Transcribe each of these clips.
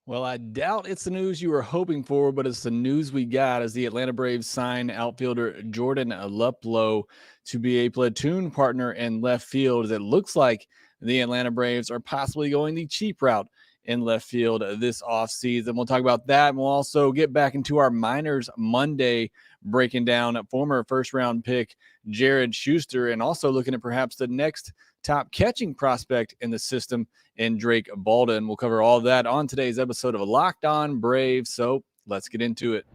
Well, I doubt it's the news you were hoping for, but it's the news we got as the Atlanta Braves sign outfielder Jordan Luplow to be a platoon partner in left field. It looks like the Atlanta Braves are possibly going the cheap route in left field this offseason. We'll talk about that, and we'll also get back into our Minors Monday, breaking down former first-round pick Jared Shuster and also looking at perhaps the next top catching prospect in the system in Drake Baldwin. We'll cover all of that on today's episode of Locked On Braves. So let's get into it.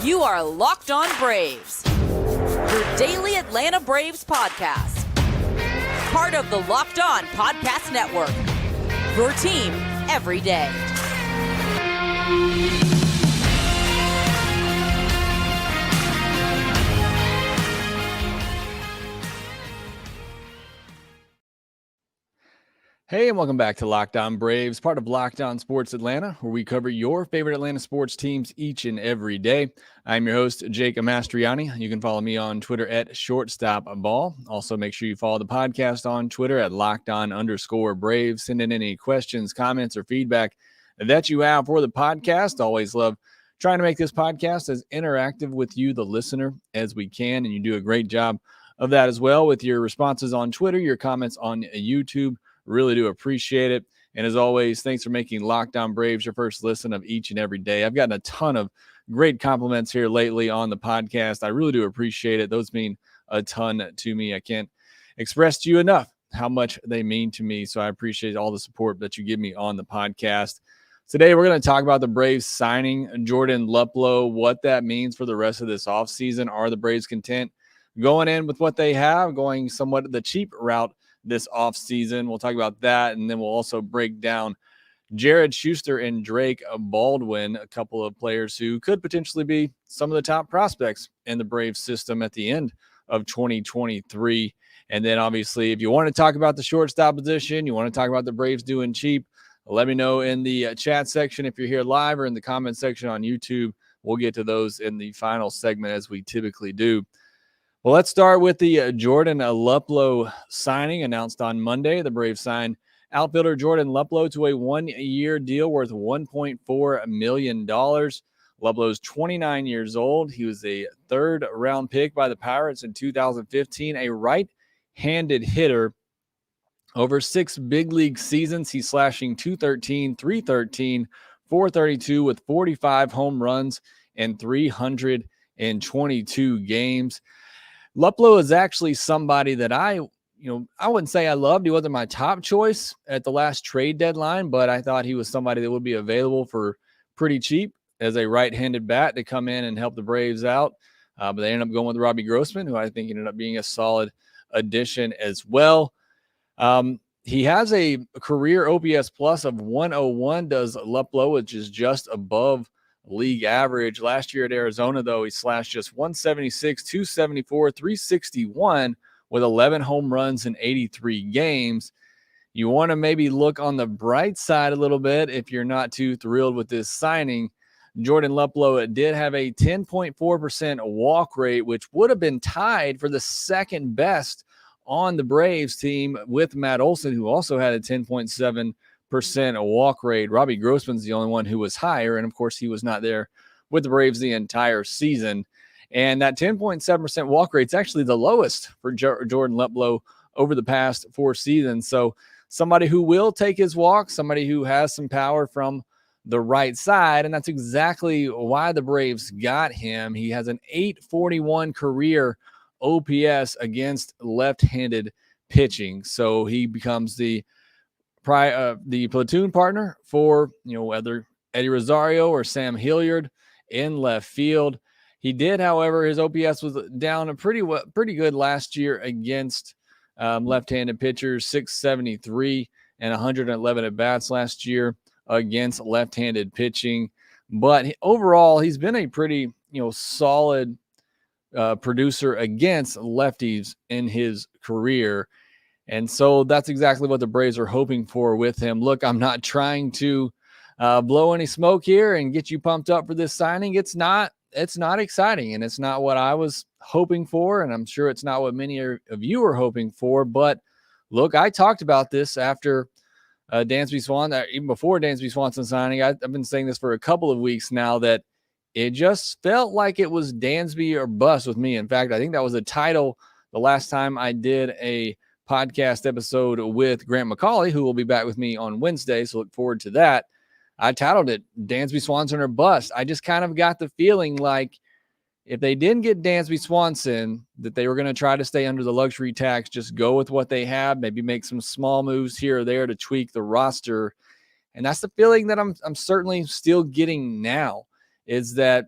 You are Locked On Braves, your daily Atlanta Braves podcast. Part of the Locked On Podcast Network, your team every day. Hey, and welcome back to Locked On Braves, part of Locked On Sports Atlanta, where we cover your favorite Atlanta sports teams each and every day. I'm your host, Jake Mastriani. You can follow me on Twitter at ShortstopBall. Also, make sure you follow the podcast on Twitter at LockedOn_Braves. Send in any questions, comments, or feedback that you have for the podcast. Always love trying to make this podcast as interactive with you, the listener, as we can, and you do a great job of that as well with your responses on Twitter, your comments on YouTube. Really do appreciate it. And as always, thanks for making Locked On Braves your first listen of each and every day. I've gotten a ton of great compliments here lately on the podcast. I really do appreciate it. Those mean a ton to me. I can't express to you enough how much they mean to me. So I appreciate all the support that you give me on the podcast. Today, we're going to talk about the Braves signing Jordan Luplow, what that means for the rest of this offseason. Are the Braves content going in with what they have, going somewhat the cheap route this offseason? We'll talk about that, and then we'll also break down Jared Shuster and Drake Baldwin, a couple of players who could potentially be some of the top prospects in the Braves system at the end of 2023. And then obviously, if you want to talk about the shortstop position, you want to talk about the Braves doing cheap, let me know in the chat section if you're here live or in the comment section on YouTube. We'll get to those in the final segment as we typically do. Well, let's start with the Jordan Luplow signing announced on Monday. The Braves signed outfielder Jordan Luplow to a one-year deal worth $1.4 million. Luplow's 29 years old. He was a third-round pick by the Pirates in 2015, a right-handed hitter. Over 6 big league seasons, he's slashing .213, .313, .432 with 45 home runs in 322 games. Luplow is actually somebody that I wouldn't say I loved. He wasn't my top choice at the last trade deadline, but I thought he was somebody that would be available for pretty cheap as a right-handed bat to come in and help the Braves out. But they ended up going with Robbie Grossman, who I think ended up being a solid addition as well. He has a career OPS plus of 101, does Luplow, which is just above league average. Last year at Arizona, though, he slashed just 176, 274, 361 with 11 home runs in 83 games. You want to maybe look on the bright side a little bit if you're not too thrilled with this signing. Jordan Luplow did have a 10.4% walk rate, which would have been tied for the second best on the Braves team with Matt Olson, who also had a 10.7% walk rate. Robbie Grossman's the only one who was higher, and of course he was not there with the Braves the entire season. And that 10.7% walk rate is actually the lowest for Jordan Luplow over the past 4 seasons. So somebody who will take his walk, somebody who has some power from the right side, and that's exactly why the Braves got him. He has an .841 career OPS against left-handed pitching, so he becomes the platoon partner for, whether Eddie Rosario or Sam Hilliard in left field. He did, however, his OPS was down pretty good last year against left-handed pitchers, 673 and 111 at-bats last year against left-handed pitching. But overall, he's been a pretty, solid producer against lefties in his career. And so that's exactly what the Braves are hoping for with him. Look, I'm not trying to blow any smoke here and get you pumped up for this signing. It's not exciting, and it's not what I was hoping for, and I'm sure it's not what many of you are hoping for. But look, I talked about this after Dansby Swanson, even before Dansby Swanson signing, I've been saying this for a couple of weeks now that it just felt like it was Dansby or bust with me. In fact, I think that was a title the last time I did a podcast episode with Grant McCauley, who will be back with me on Wednesday. So look forward to that. I titled it Dansby Swanson or bust. I just kind of got the feeling like if they didn't get Dansby Swanson, that they were going to try to stay under the luxury tax, just go with what they have, maybe make some small moves here or there to tweak the roster. And that's the feeling that I'm certainly still getting now, is that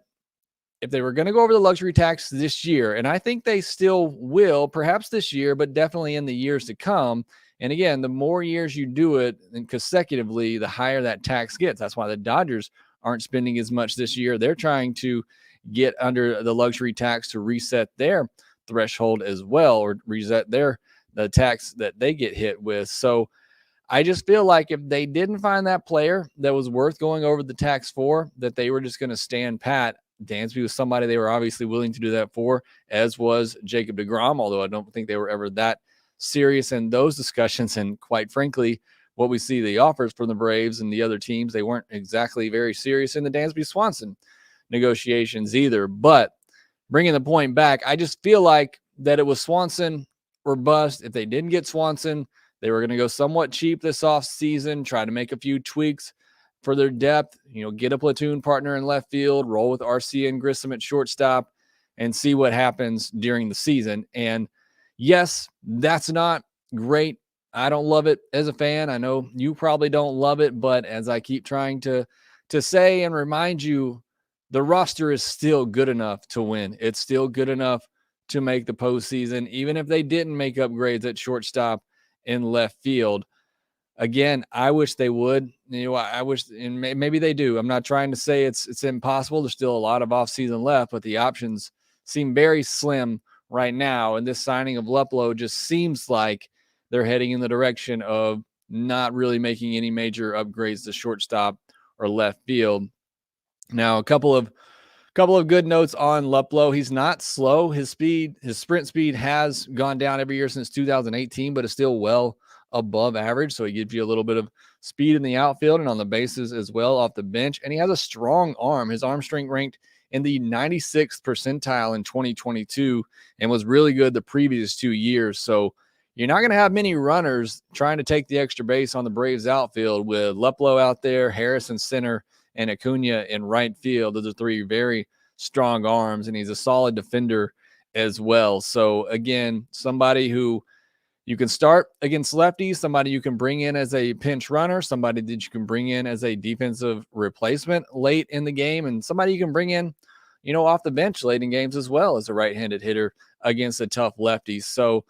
if they were going to go over the luxury tax this year, and I think they still will, perhaps this year, but definitely in the years to come. And again, the more years you do it and consecutively, the higher that tax gets. That's why the Dodgers aren't spending as much this year. They're trying to get under the luxury tax to reset their threshold as well, or reset the tax that they get hit with. So I just feel like if they didn't find that player that was worth going over the tax for, that they were just going to stand pat. Dansby was somebody they were obviously willing to do that for, as was Jacob deGrom, although I don't think they were ever that serious in those discussions. And quite frankly, what we see the offers from the Braves and the other teams, they weren't exactly very serious in the Dansby Swanson negotiations either. But bringing the point back, I just feel like that it was Swanson or bust. If they didn't get Swanson, they were going to go somewhat cheap this offseason, try to make a few tweaks for their depth, get a platoon partner in left field, roll with RC and Grissom at shortstop, and see what happens during the season. And yes, that's not great. I don't love it as a fan. I know you probably don't love it, but as I keep trying to say and remind you, the roster is still good enough to win. It's still good enough to make the postseason, even if they didn't make upgrades at shortstop in left field. Again, I wish they would. I wish, and maybe they do. I'm not trying to say it's impossible. There's still a lot of offseason left, but the options seem very slim right now. And this signing of Luplow just seems like they're heading in the direction of not really making any major upgrades to shortstop or left field. Now, a couple of good notes on Luplow. He's not slow. His sprint speed has gone down every year since 2018, but is still well above average. So he gives you a little bit of speed in the outfield and on the bases as well off the bench. And he has a strong arm. His arm strength ranked in the 96th percentile in 2022 and was really good the previous 2 years. So you're not going to have many runners trying to take the extra base on the Braves outfield with Luplow out there, Harris in center, and Acuna in right field. Those are three very strong arms, and he's a solid defender as well. So again, somebody who you can start against lefties, somebody you can bring in as a pinch runner, somebody that you can bring in as a defensive replacement late in the game, and somebody you can bring in, off the bench late in games as well as a right-handed hitter against a tough lefty. So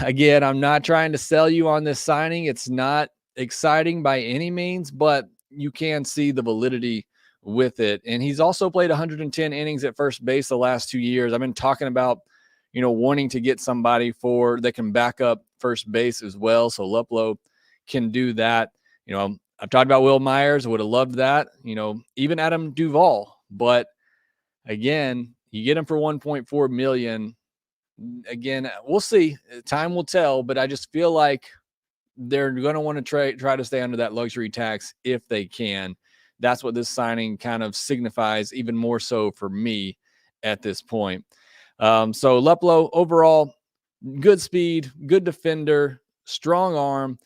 again, I'm not trying to sell you on this signing. It's not exciting by any means, but you can see the validity with it. And he's also played 110 innings at first base the last 2 years. I've been talking about, wanting to get somebody that can back up first base as well. So Luplow can do that. I've talked about Will Myers. I would have loved that, even Adam Duvall. But again, you get him for $1.4 million. Again, we'll see. Time will tell, but I just feel like they're going to want to try to stay under that luxury tax if they can. That's what this signing kind of signifies, even more so for me at this point. So Luplow, overall, good speed, good defender, strong arm,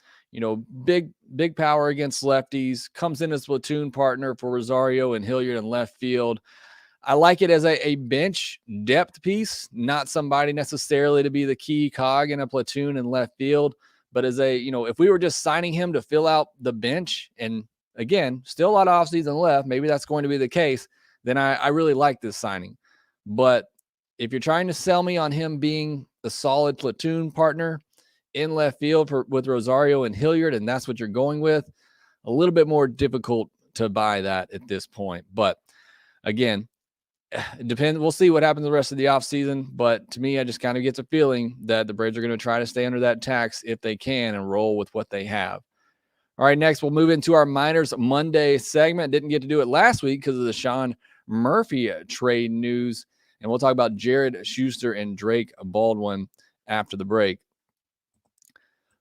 big power against lefties, comes in as platoon partner for Rosario and Hilliard in left field. I like it as a bench depth piece, not somebody necessarily to be the key cog in a platoon in left field, but as if we were just signing him to fill out the bench, and again, still a lot of offseason left, maybe that's going to be the case, then I really like this signing. But if you're trying to sell me on him being a solid platoon partner in left field with Rosario and Hilliard, and that's what you're going with, a little bit more difficult to buy that at this point. But again, it depends. We'll see what happens the rest of the offseason. But to me, I just kind of get a feeling that the Braves are going to try to stay under that tax if they can and roll with what they have. All right, next we'll move into our Minors Monday segment. Didn't get to do it last week because of the Sean Murphy trade news. And we'll talk about Jared Shuster and Drake Baldwin after the break.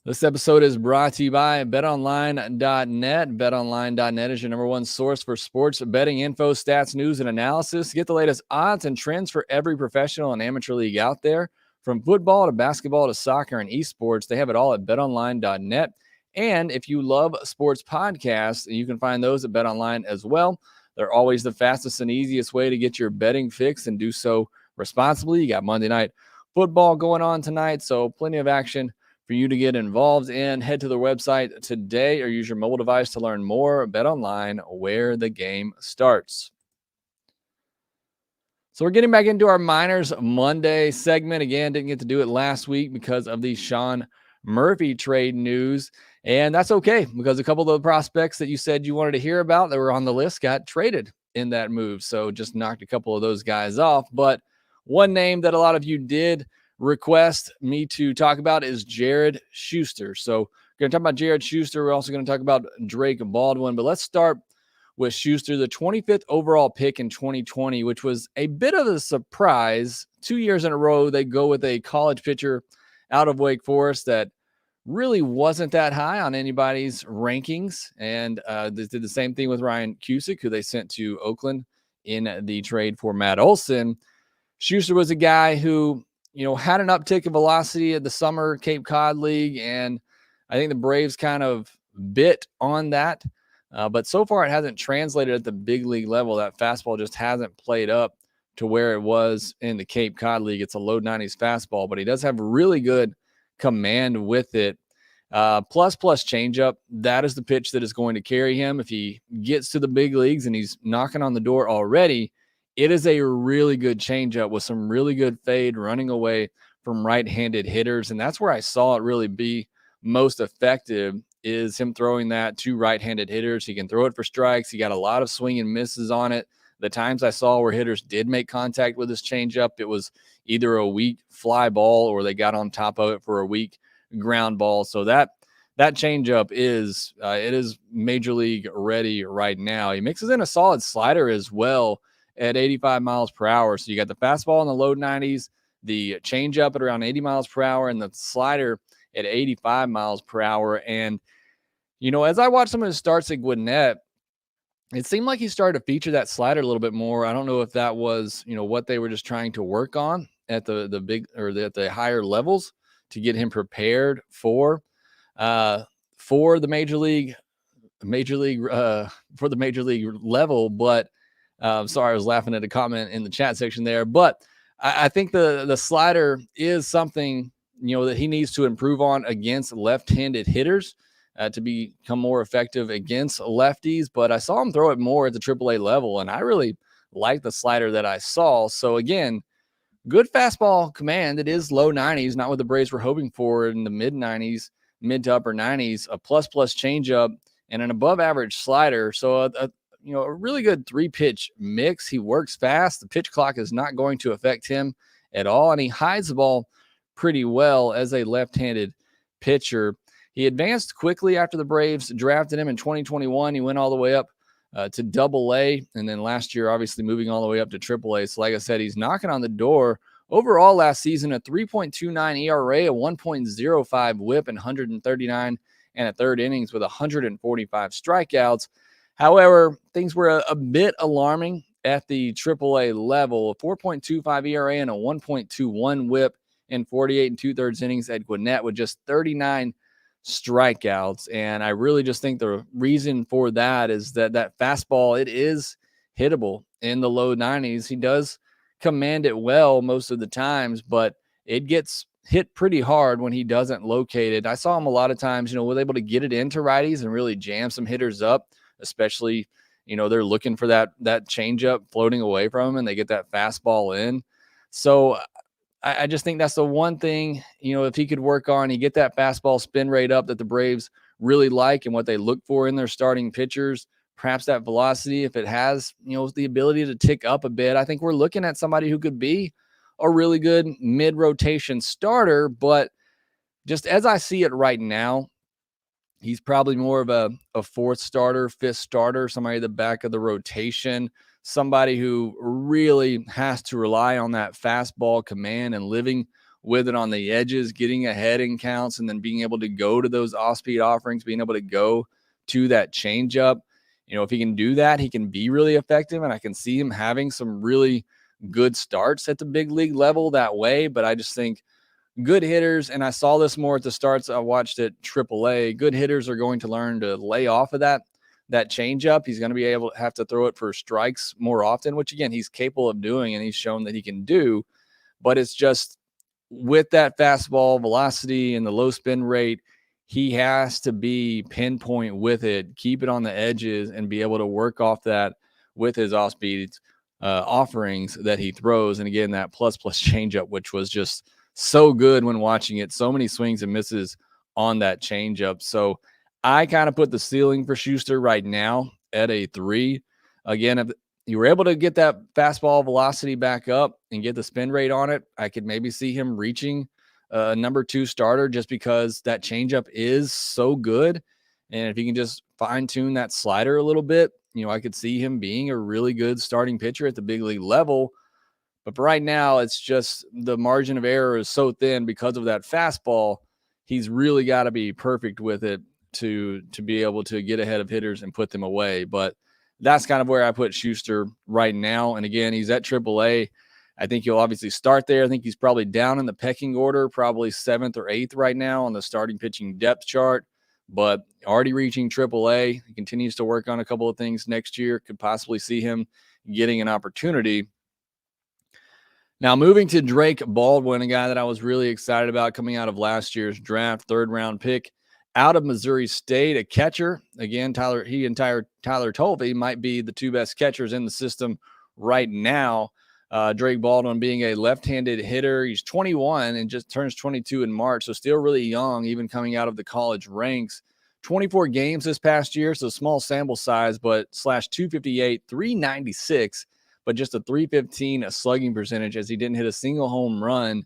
This episode is brought to you by BetOnline.net. BetOnline.net is your number one source for sports betting info, stats, news, and analysis. Get the latest odds and trends for every professional and amateur league out there. From football to basketball to soccer and esports, they have it all at BetOnline.net. And if you love sports podcasts, you can find those at BetOnline as well. They're always the fastest and easiest way to get your betting fix and do so responsibly. You got Monday Night Football going on tonight, so plenty of action for you to get involved in. Head to their website today or use your mobile device to learn more. BetOnline, where the game starts. So we're getting back into our Miners Monday segment. Again, didn't get to do it last week because of the Sean Murphy trade news. And that's okay, because a couple of the prospects that you said you wanted to hear about that were on the list got traded in that move. So just knocked a couple of those guys off. But one name that a lot of you did request me to talk about is Jared Shuster. So we're going to talk about Jared Shuster. We're also going to talk about Drake Baldwin. But let's start with Shuster, the 25th overall pick in 2020, which was a bit of a surprise. 2 years in a row, they go with a college pitcher out of Wake Forest that really wasn't that high on anybody's rankings. And they did the same thing with Ryan Cusick, who they sent to Oakland in the trade for Matt Olson. Shuster was a guy who, had an uptick of velocity at the summer Cape Cod League, and I think the Braves kind of bit on that. But so far, it hasn't translated at the big league level. That fastball just hasn't played up to where it was in the Cape Cod League. It's a low 90s fastball, but he does have really good command with it. Plus changeup. That is the pitch that is going to carry him. If he gets to the big leagues and he's knocking on the door already, it is a really good changeup with some really good fade running away from right-handed hitters. And that's where I saw it really be most effective, is him throwing that to right-handed hitters. He can throw it for strikes. He got a lot of swing and misses on it. The times I saw where hitters did make contact with his changeup, it was either a weak fly ball or they got on top of it for a weak ground ball. So that changeup is it is major league ready right now. He mixes in a solid slider as well at 85 miles per hour. So you got the fastball in the low 90s, the changeup at around 80 miles per hour, and the slider at 85 miles per hour. And, as I watched some of his starts at Gwinnett, it seemed like he started to feature that slider a little bit more. I don't know if that was, what they were just trying to work on at the big or at the higher levels to get him prepared for the major league level. But sorry, I was laughing at a comment in the chat section there. But I think the slider is something, that he needs to improve on against left-handed hitters to become more effective against lefties. But I saw him throw it more at the AAA level, and I really like the slider that I saw. So again, good fastball command. It is low 90s, not what the Braves were hoping for in the mid 90s, mid to upper 90s, a plus changeup, and an above average slider. So a really good 3-pitch mix. He works fast. The pitch clock is not going to affect him at all, and he hides the ball pretty well as a left-handed pitcher. He advanced quickly after the Braves drafted him in 2021. He went all the way up to Double-A, and then last year, obviously, moving all the way up to Triple-A. So like I said, he's knocking on the door. Overall last season, a 3.29 ERA, a 1.05 whip, and 139 and a third innings with 145 strikeouts. However, things were a bit alarming at the AAA level. A 4.25 ERA and a 1.21 whip in 48 and 2/3 innings at Gwinnett with just 39 strikeouts. And I really just think the reason for that is that fastball, it is hittable in the low 90s. He does command it well most of the times, but it gets hit pretty hard when he doesn't locate it. I saw him a lot of times, was able to get it into righties and really jam some hitters up, especially, they're looking for that changeup floating away from him and they get that fastball in. So I just think that's the one thing, if he could work on, he get that fastball spin rate up that the Braves really like and what they look for in their starting pitchers, perhaps that velocity, if it has, the ability to tick up a bit. I think we're looking at somebody who could be a really good mid-rotation starter, but just as I see it right now, he's probably more of a fourth starter, fifth starter, somebody at the back of the rotation. somebody who really has to rely on that fastball command and living with it on the edges, getting ahead in counts, and then being able to go to those off-speed offerings, being able to go to that changeup. If he can do that, he can be really effective, and I can see him having some really good starts at the big league level that way. But I just think good hitters, and I saw this more at the starts I watched at AAA, good hitters are going to learn to lay off of that changeup. He's going to be able to have to throw it for strikes more often, which, again, he's capable of doing, and he's shown that he can do. But it's just with that fastball velocity and the low spin rate, he has to be pinpoint with it, keep it on the edges, and be able to work off that with his off-speed offerings that he throws. And again, that plus changeup, which was just so good when watching it. So many swings and misses on that changeup. So I kind of put the ceiling for Shuster right now at a 3. Again, if you were able to get that fastball velocity back up and get the spin rate on it, I could maybe see him reaching a number 2 starter just because that changeup is so good. And if he can just fine tune that slider a little bit, I could see him being a really good starting pitcher at the big league level. But for right now, it's just the margin of error is so thin because of that fastball. He's really got to be perfect with it to be able to get ahead of hitters and put them away. But that's kind of where I put Shuster right now. And again, he's at AAA. I think he'll obviously start there. I think he's probably down in the pecking order, probably 7th or 8th right now on the starting pitching depth chart, but already reaching AAA. He continues to work on a couple of things next year. Could possibly see him getting an opportunity. Now, moving to Drake Baldwin, a guy that I was really excited about coming out of last year's draft, 3rd-round pick out of Missouri State, a catcher. Again, Tyler Tovey might be the 2 best catchers in the system right now. Drake Baldwin being a left-handed hitter. He's 21 and just turns 22 in March, so still really young, even coming out of the college ranks. 24 games this past year, so small sample size, but /258, 396, but just a 315 slugging percentage as he didn't hit a single home run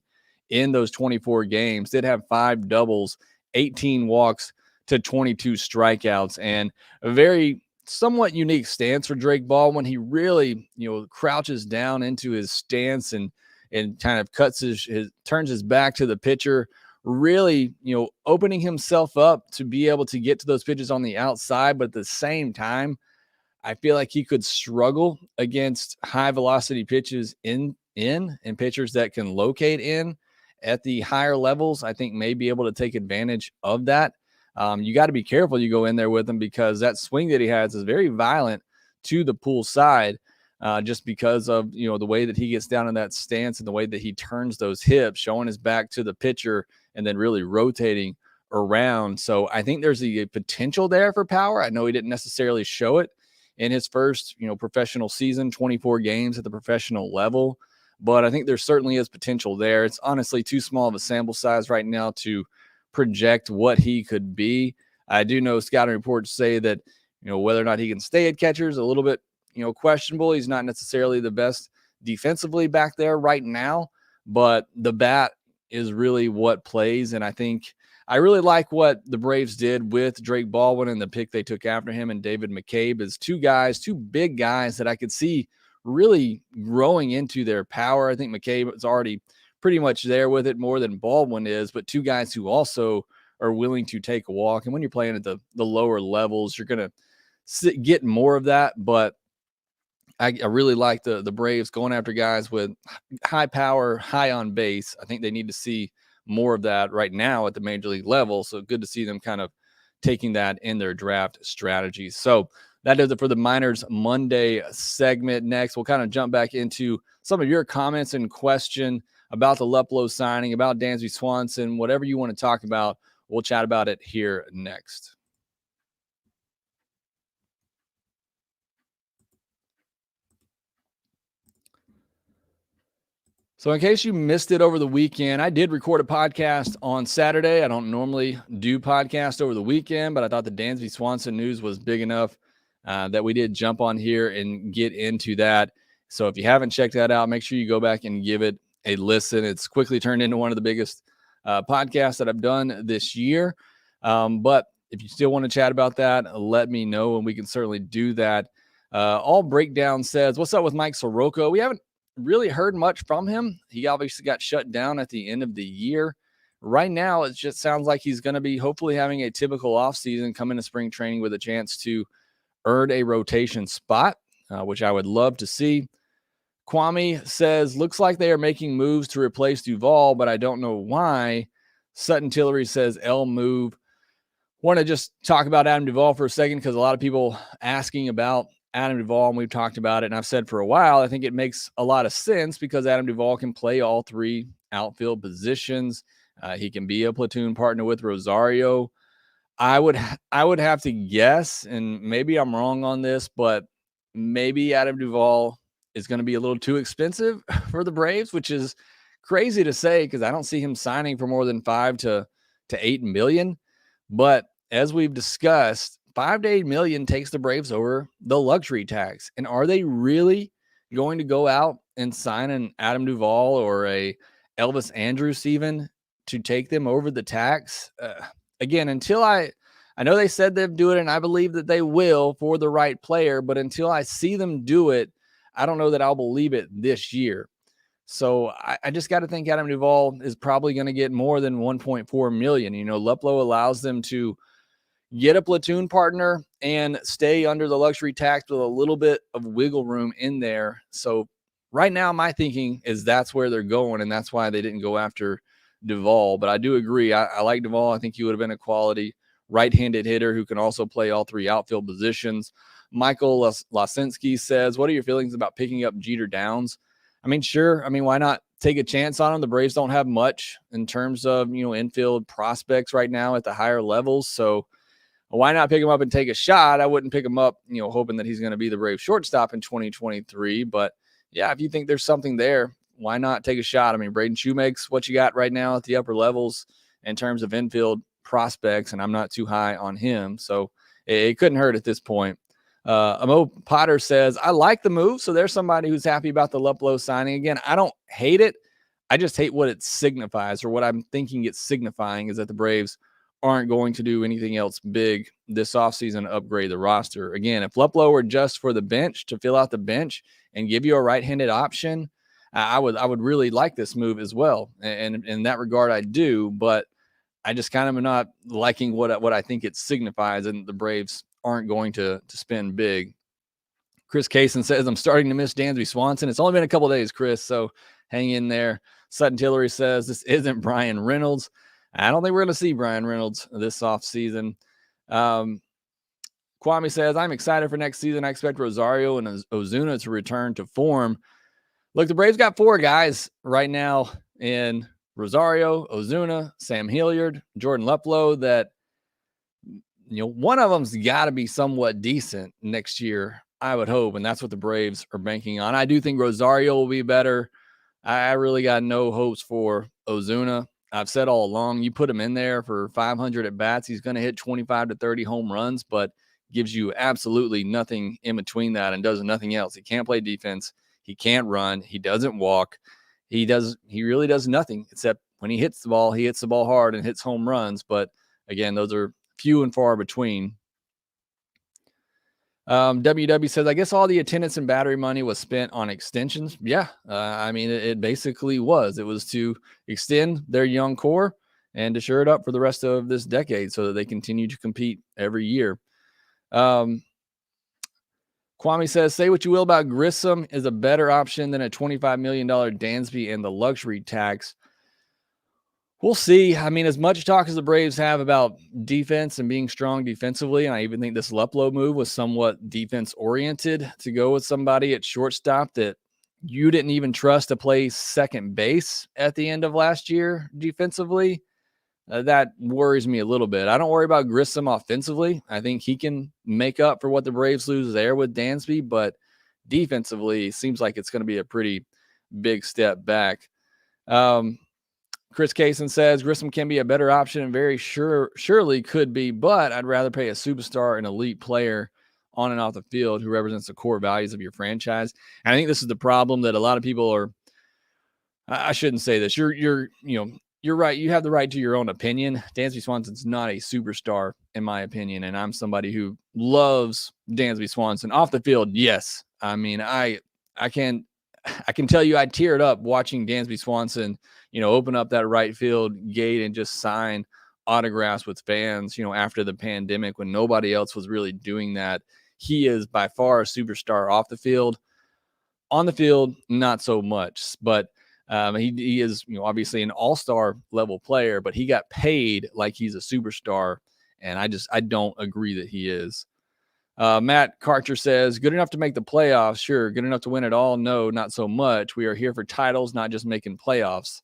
in those 24 games. Did have 5 doubles, 18 walks to 22 strikeouts, and a very somewhat unique stance for Drake Baldwin. He really, crouches down into his stance and kind of turns his back to the pitcher, really, opening himself up to be able to get to those pitches on the outside. But at the same time, I feel like he could struggle against high velocity pitches and pitchers that can locate in at the higher levels. I think may be able to take advantage of that. You got to be careful you go in there with him because that swing that he has is very violent to the pull side, just because of, the way that he gets down in that stance and the way that he turns those hips, showing his back to the pitcher and then really rotating around. So I think there's a potential there for power. I know he didn't necessarily show it in his first, professional season, 24 games at the professional level, but I think there certainly is potential there. It's honestly too small of a sample size right now to project what he could be. I do know scouting reports say that, whether or not he can stay at catcher is a little bit, questionable. He's not necessarily the best defensively back there right now, but the bat is really what plays. And I think I really like what the Braves did with Drake Baldwin and the pick they took after him and David McCabe as 2 big guys that I could see really growing into their power. I think McCabe is already pretty much there with it more than Baldwin is, but 2 guys who also are willing to take a walk. And when you're playing at the lower levels, you're going to get more of that. But I really like the Braves going after guys with high power, high on base. I think they need to see more of that right now at the major league level. So good to see them kind of taking that in their draft strategies. So that does it for the Minors Monday segment. Next, we'll kind of jump back into some of your comments and question about the Luplow signing, about Dansby Swanson, whatever you want to talk about. We'll chat about it here next. So in case you missed it over the weekend, I did record a podcast on Saturday. I don't normally do podcasts over the weekend, but I thought the Dansby Swanson news was big enough that we did jump on here and get into that. So if you haven't checked that out, make sure you go back and give it a listen. It's quickly turned into one of the biggest podcasts that I've done this year. But if you still want to chat about that, let me know and we can certainly do that. All Breakdown says, what's up with Mike Soroka? We haven't really heard much from him. He obviously got shut down at the end of the year. Right now, it just sounds like he's going to be hopefully having a typical offseason, come into spring training with a chance to earn a rotation spot, which I would love to see. Kwame says, looks like they are making moves to replace Duvall, but I don't know why. Sutton Tillery says, L move. Want to just talk about Adam Duvall for a second because a lot of people asking about Adam Duvall, and we've talked about it, and I've said for a while, I think it makes a lot of sense because Adam Duvall can play all three outfield positions. He can be a platoon partner with Rosario. I would have to guess, and maybe I'm wrong on this, but maybe Adam Duvall is going to be a little too expensive for the Braves, which is crazy to say because I don't see him signing for more than $5 to $8 million. But as we've discussed, $5 to $8 million takes the Braves over the luxury tax. And are they really going to go out and sign an Adam Duvall or a Elvis Andrus even to take them over the tax? Again, until I know they said they'd do it, and I believe that they will for the right player, but until I see them do it, I don't know that I'll believe it this year. So I just got to think Adam Duvall is probably going to get more than $1.4 million. You know, Luplow allows them to get a platoon partner and stay under the luxury tax with a little bit of wiggle room in there. So right now, my thinking is that's where they're going, and that's why they didn't go after Duvall. But I do agree. I like Duvall. I think he would have been a quality right-handed hitter who can also play all three outfield positions. Michael Lasinski says, what are your feelings about picking up Jeter Downs? I mean, sure. I mean, why not take a chance on him? The Braves don't have much in terms of, infield prospects right now at the higher levels. So why not pick him up and take a shot? I wouldn't pick him up, hoping that he's going to be the Braves shortstop in 2023. But yeah, if you think there's something there, why not take a shot? I mean, Braden Shoemake's what you got right now at the upper levels in terms of infield prospects, and I'm not too high on him. So it couldn't hurt at this point. Amo Potter says, I like the move. So there's somebody who's happy about the Luplow signing. Again, I don't hate it. I just hate what it signifies, or what I'm thinking it's signifying is that the Braves aren't going to do anything else big this offseason to upgrade the roster. Again, if Luplow were just for the bench, to fill out the bench and give you a right-handed option, I would really like this move as well. And in that regard, I do, but I just kind of am not liking what I think it signifies, and the Braves aren't going to spend big. Chris Kaysen says, I'm starting to miss Dansby Swanson. It's only been a couple days, Chris, so hang in there. Sutton Tillery says, this isn't Brian Reynolds. I don't think we're going to see Brian Reynolds this offseason. Kwame says, I'm excited for next season. I expect Rosario and Ozuna to return to form. Look, the Braves got 4 guys right now in Rosario, Ozuna, Sam Hilliard, Jordan Luplow that, one of them's got to be somewhat decent next year, I would hope, and that's what the Braves are banking on. I do think Rosario will be better. I really got no hopes for Ozuna. I've said all along, you put him in there for 500 at bats, he's going to hit 25 to 30 home runs, but gives you absolutely nothing in between that and does nothing else. He can't play defense. He can't run. He doesn't walk. He really does nothing except when he hits the ball hard and hits home runs. But again, those are few and far between. WW says, I guess all the attendance and battery money was spent on extensions. Yeah. I mean, it basically was. It was to extend their young core and to shore it up for the rest of this decade so that they continue to compete every year. Kwame says, say what you will about Grissom is a better option than a $25 million Dansby and the luxury tax. We'll see. I mean, as much talk as the Braves have about defense and being strong defensively, and I even think this Luplow move was somewhat defense-oriented to go with somebody at shortstop that you didn't even trust to play second base at the end of last year defensively. That worries me a little bit. I don't worry about Grissom offensively. I think he can make up for what the Braves lose there with Dansby, but defensively, it seems like it's going to be a pretty big step back. Chris Kaysen says, Grissom can be a better option and very surely could be, but I'd rather pay a superstar and elite player on and off the field who represents the core values of your franchise. And I think this is the problem that a lot of people are, I shouldn't say this. You're you're right. You have the right to your own opinion. Dansby Swanson's not a superstar, in my opinion, and I'm somebody who loves Dansby Swanson. Off the field, yes. I mean, I can tell you I teared up watching Dansby Swanson, open up that right field gate and just sign autographs with fans, after the pandemic when nobody else was really doing that. He is by far a superstar off the field. On the field, not so much, but he is, obviously an all-star level player, but he got paid like he's a superstar, and I don't agree that he is. Matt Karcher says, good enough to make the playoffs. Sure. Good enough to win it all. No, not so much. We are here for titles, not just making playoffs.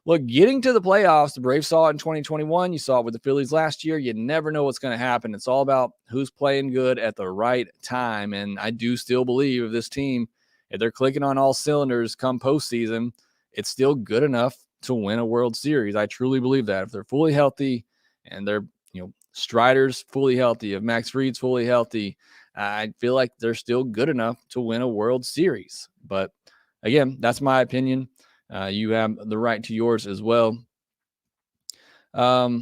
Look, getting to the playoffs, the Braves saw it in 2021. You saw it with the Phillies last year. You never know what's going to happen. It's all about who's playing good at the right time. And I do still believe this team, if they're clicking on all cylinders come postseason, it's still good enough to win a World Series. I truly believe that. If they're fully healthy and they're, Strider's fully healthy, if Max Fried's fully healthy, I feel like they're still good enough to win a World Series. But again, that's my opinion. You have the right to yours as well. Chris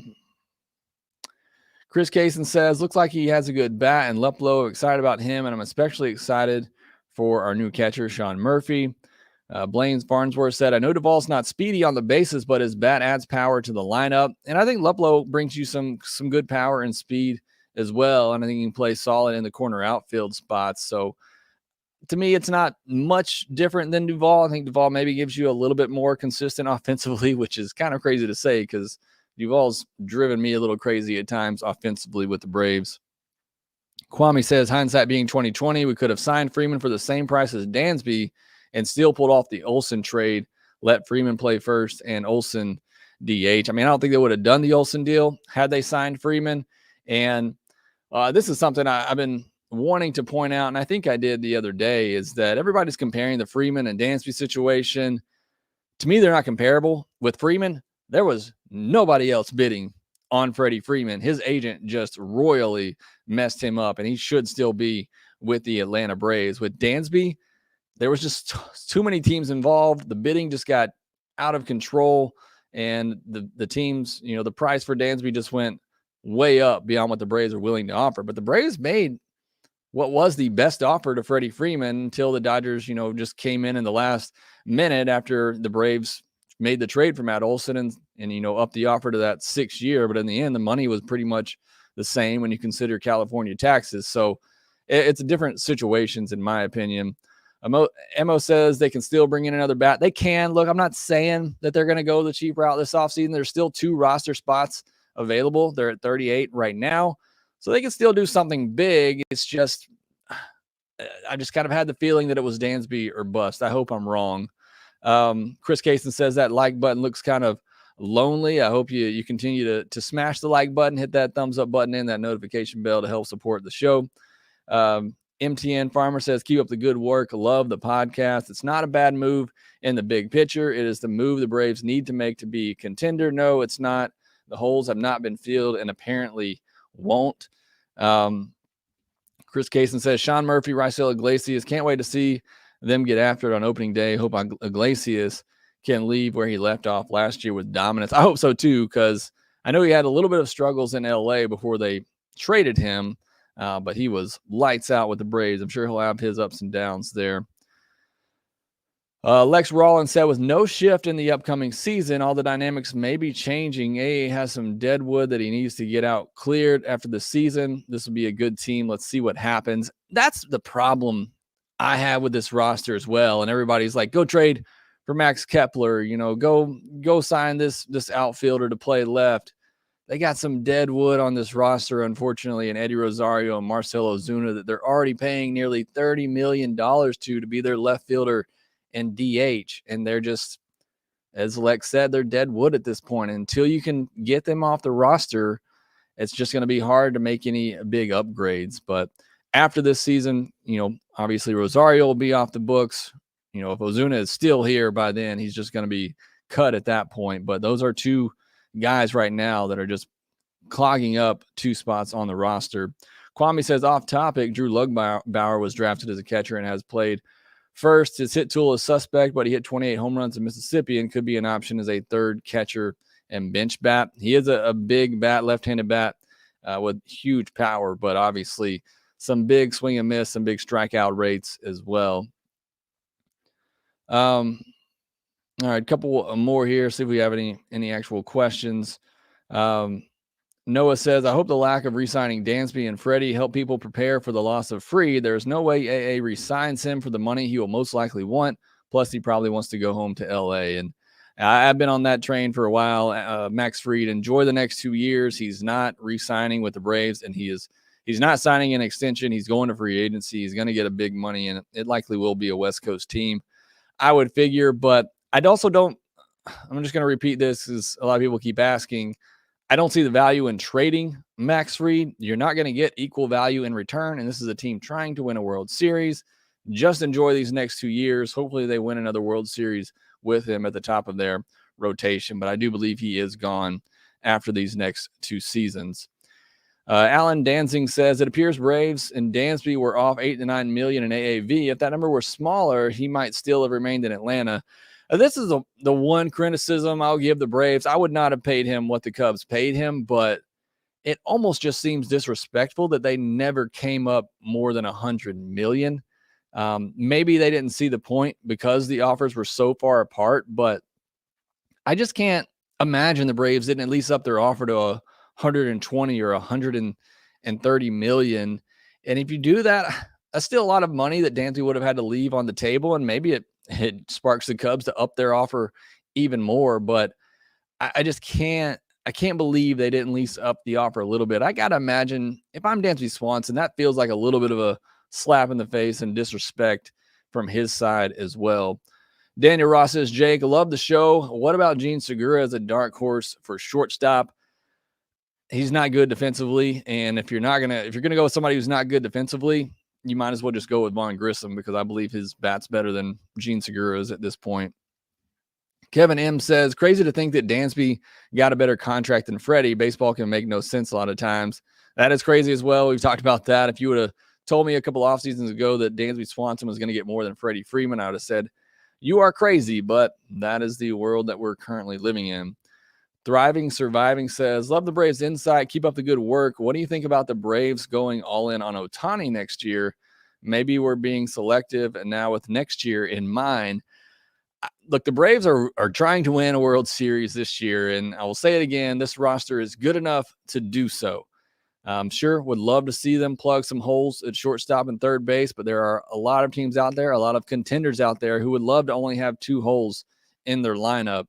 Kaysen says, looks like he has a good bat, and Luplow, excited about him, and I'm especially excited for our new catcher, Sean Murphy. Blaine's Farnsworth said, I know Duvall's not speedy on the bases, but his bat adds power to the lineup. And I think Luplow brings you some good power and speed as well. And I think he can play solid in the corner outfield spots. So to me, it's not much different than Duvall. I think Duvall maybe gives you a little bit more consistent offensively, which is kind of crazy to say because Duvall's driven me a little crazy at times offensively with the Braves. Kwame says, hindsight being 2020, we could have signed Freeman for the same price as Dansby and still pulled off the Olsen trade, let Freeman play first and Olsen DH. I mean, I don't think they would have done the Olsen deal had they signed Freeman. And this is something I've been wanting to point out, and I think I did the other day, is that everybody's comparing the Freeman and Dansby situation. To me, they're not comparable. With Freeman, there was nobody else bidding on Freddie Freeman. His agent just royally messed him up, and he should still be with the Atlanta Braves. With Dansby, there was just too many teams involved. The bidding just got out of control, and the teams, the price for Dansby just went way up beyond what the Braves are willing to offer. But the Braves made what was the best offer to Freddie Freeman until the Dodgers, just came in the last minute after the Braves made the trade for Matt Olson and upped the offer to that 6th year. But in the end, the money was pretty much the same when you consider California taxes. So it's different situations, in my opinion. Emo says they can still bring in another bat. They can. Look, I'm not saying that they're going to go the cheap route this offseason. There's still 2 roster spots available. They're at 38 right now. So they can still do something big. It's just, I just kind of had the feeling that it was Dansby or bust. I hope I'm wrong. Chris Kaysen says that like button looks kind of lonely. I hope you continue to smash the like button, hit that thumbs up button and that notification bell to help support the show. MTN Farmer says, keep up the good work. Love the podcast. It's not a bad move in the big picture. It is the move the Braves need to make to be a contender. No, it's not. The holes have not been filled and apparently won't. Chris Kaysen says, Sean Murphy, Raisel Iglesias. Can't wait to see them get after it on opening day. Hope Iglesias can leave where he left off last year with dominance. I hope so too, because I know he had a little bit of struggles in LA before they traded him. But he was lights out with the Braves. I'm sure he'll have his ups and downs there. Lex Rollins said, with no shift in the upcoming season, all the dynamics may be changing. AA has some dead wood that he needs to get out cleared after the season. This will be a good team. Let's see what happens. That's the problem I have with this roster as well. And everybody's like, go trade for Max Kepler, go sign this outfielder to play left. They got some dead wood on this roster, unfortunately, and Eddie Rosario and Marcell Ozuna that they're already paying nearly $30 million to be their left fielder and DH. And they're just, as Lex said, they're dead wood at this point. Until you can get them off the roster, it's just going to be hard to make any big upgrades. But after this season, obviously Rosario will be off the books. If Ozuna is still here by then, he's just going to be cut at that point. But those are 2 guys right now that are just clogging up 2 spots on the roster. Kwame says, off topic, Drew Lugbauer was drafted as a catcher and has played first. His hit tool is suspect, but he hit 28 home runs in Mississippi and could be an option as a 3rd catcher and bench bat. He is a big bat, left-handed bat with huge power, but obviously some big swing and miss, some big strikeout rates as well. All right, a couple more here. See if we have any actual questions. Noah says, I hope the lack of re-signing Dansby and Freddie help people prepare for the loss of Fried. There's no way AA re-signs him for the money he will most likely want. Plus, he probably wants to go home to LA. And I've been on that train for a while. Max Fried, enjoy the next 2 years. He's not re-signing with the Braves, and he's not signing an extension. He's going to free agency. He's going to get a big money, and it likely will be a West Coast team, I would figure. But I'd also don't – I'm just going to repeat this because a lot of people keep asking. I don't see the value in trading Max Fried. You're not going to get equal value in return, and this is a team trying to win a World Series. Just enjoy these next 2 years. Hopefully they win another World Series with him at the top of their rotation, but I do believe he is gone after these next 2 seasons. Alan Danzing says, it appears Braves and Dansby were off $8 to $9 million in AAV. If that number were smaller, he might still have remained in Atlanta. This is the one criticism I'll give the Braves. I would not have paid him what the Cubs paid him, but it almost just seems disrespectful that they never came up more than $100 million. Maybe they didn't see the point because the offers were so far apart, but I just can't imagine the Braves didn't at least up their offer to 120 or 130 million. And if you do that, that's still a lot of money that Dansby would have had to leave on the table, and maybe it sparks the Cubs to up their offer even more. But I just can't believe they didn't at least up the offer a little bit. I got to imagine if I'm Dansby Swanson, that feels like a little bit of a slap in the face and disrespect from his side as well. Daniel Ross says, Jake, love the show. What about Gene Segura as a dark horse for shortstop? He's not good defensively. And if you're going to go with somebody who's not good defensively, you might as well just go with Vaughn Grissom, because I believe his bat's better than Gene Segura's at this point. Kevin M says, crazy to think that Dansby got a better contract than Freddie. Baseball can make no sense a lot of times. That is crazy as well. We've talked about that. If you would have told me a couple off seasons ago that Dansby Swanson was going to get more than Freddie Freeman, I would have said, you are crazy, but that is the world that we're currently living in. Thriving Surviving says, love the Braves insight. Keep up the good work. What do you think about the Braves going all in on Ohtani next year? Maybe we're being selective, and now with next year in mind. Look, the Braves are trying to win a World Series this year, and I will say it again, this roster is good enough to do so. I'm sure would love to see them plug some holes at shortstop and third base, but there are a lot of teams out there, a lot of contenders out there who would love to only have 2 holes in their lineup.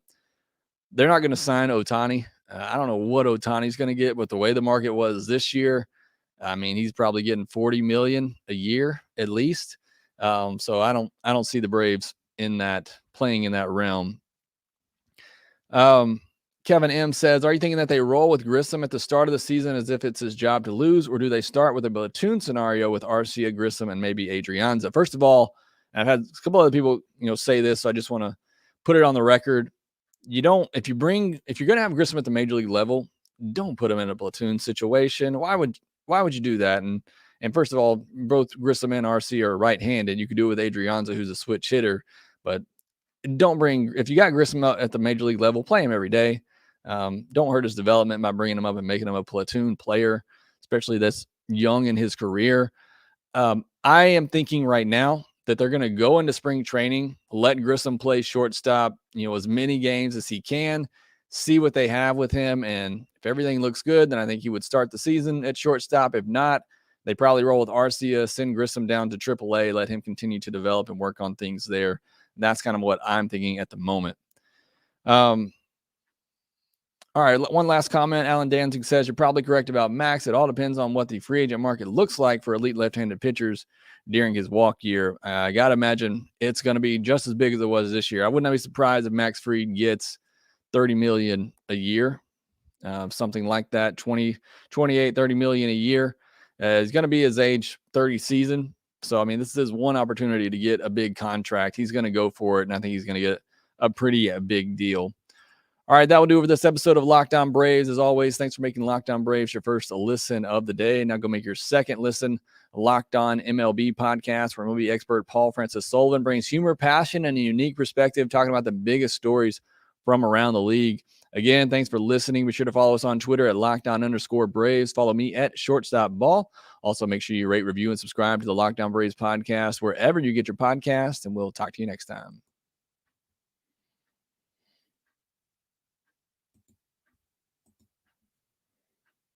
They're not going to sign Ohtani. I don't know what Ohtani's going to get, but the way the market was this year, I mean, he's probably getting $40 million a year at least. So I don't see the Braves playing in that realm. Kevin M says, are you thinking that they roll with Grissom at the start of the season as if it's his job to lose, or do they start with a platoon scenario with Arcia, Grissom, and maybe Adrianza? First of all, I've had a couple other people, say this, so I just want to put it on the record. If you're going to have Grissom at the major league level, don't put him in a platoon situation. Why would you do that? And first of all, both Grissom and RC are right-handed. You could do it with Adrianza, who's a switch hitter, but if you got Grissom out at the major league level, play him every day. Don't hurt his development by bringing him up and making him a platoon player, especially this young in his career. I am thinking right now that they're going to go into spring training, let Grissom play shortstop, as many games as he can, see what they have with him. And if everything looks good, then I think he would start the season at shortstop. If not, they probably roll with Arcia, send Grissom down to AAA, let him continue to develop and work on things there. That's kind of what I'm thinking at the moment. All right, one last comment. Alan Danzig says, you're probably correct about Max. It all depends on what the free agent market looks like for elite left-handed pitchers during his walk year. I got to imagine it's going to be just as big as it was this year. I would not be surprised if Max Fried gets $30 million a year, something like that, 28, $30 million a year. It's going to be his age 30 season. So, I mean, this is one opportunity to get a big contract. He's going to go for it, and I think he's going to get a pretty big deal. All right, that will do it for this episode of Locked On Braves. As always, thanks for making Locked On Braves your first listen of the day. Now go make your second listen, Locked On MLB podcast, where MLB expert Paul Francis Sullivan brings humor, passion, and a unique perspective, talking about the biggest stories from around the league. Again, thanks for listening. Be sure to follow us on Twitter at @LockedOn_Braves. Follow me at ShortstopBall. Also, make sure you rate, review, and subscribe to the Locked On Braves podcast wherever you get your podcast, and we'll talk to you next time.